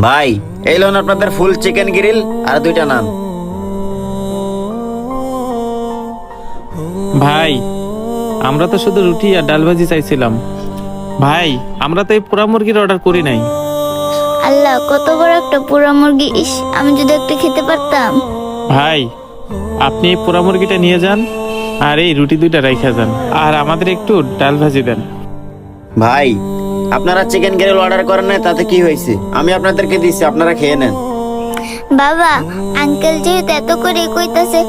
ভাই, এই লোন আপনাদের ফুল চিকেন গ্রিল আর 2টা নান। ভাই, আমরা তো শুধু রুটি আর ডাল ভাজি চাইছিলাম। ভাই, আমরা তো এই পোড়া মুরগির অর্ডার করি নাই। আল্লাহ, কত বড় একটা পোড়া মুরগি! ইস, আমি যদি একটা খেতে পারতাম। ভাই, আপনি এই পোড়া মুরগিটা নিয়ে যান আর এই রুটি 2টা রাইখা যান, আর আমাদের একটু ডাল ভাজি দেন। ভাই, আপনারা চিকেন গ্রিল অর্ডার করেন নাই, তাতে কি হয়েছে? আমি আপনাদেরকে দিচ্ছি, আপনারা খেয়ে নেন। বাবা, আঙ্কেল যেহেতু এত করে কইতাছে,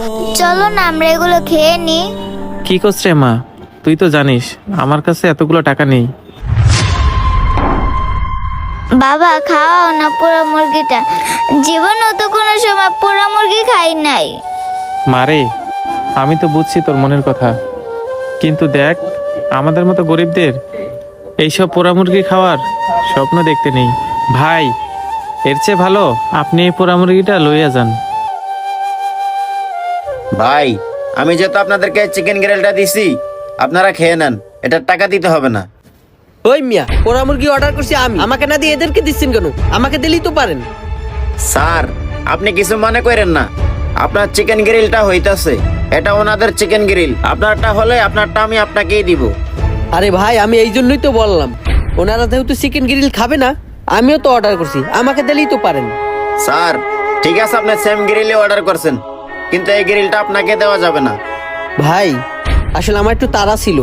চলো না আমরা এগুলো খেয়ে নি। কি করছ রে মা? তুই তো জানিস আমার কাছে এতগুলো টাকা নেই। বাবা, খাওয়াও না পোড়া মুরগিটা। জীবনেও তো কোনো সময় পোড়া মুরগি খাই নাই। মারে, আমি তো বুঝছি তোর মনের কথা, কিন্তু দেখ, আমাদের মতো গরিবদের এইসব পোড়া মুরগি খাওয়ার স্বপ্ন দেখতে নেই। ভাই, এর চেয়ে ভালো আপনি এই পোড়া মুরগিটা লইয়া যান। ভাই, আমি যেহেতু আপনাদেরকে চিকেন গ্রিলটা দিছি, আপনারা খেয়ে নেন, এটার টাকা দিতে হবে না। ওই মিয়া, পোড়া মুরগি অর্ডার করছি আমি, আমাকে না দিয়ে এদেরকে দিচ্ছেন কেন? আমাকে দিলেই তো পারেন। স্যার, আপনি কিছু মনে করেন না, আপনার চিকেন গ্রিলটা হইতাছে, এটা ওনাদের চিকেন গ্রিল। আপনারটা হলে আপনারটা আমি আপনাকেই দিব। আরে ভাই, আমি এই জন্যই তো বললাম, ওনারা যেহেতু চিকেন গ্রিল খাবে না, আমিও তো অর্ডার করছি, আমাকে দিলেই তো পারেন। স্যার, ঠিক আছে, আপনি সেম গ্রিলে অর্ডার করছেন, কিন্তু এই গ্রিলটা আপনাকে দেওয়া যাবে না। ভাই, আসলে আমার একটু তাড়া ছিল,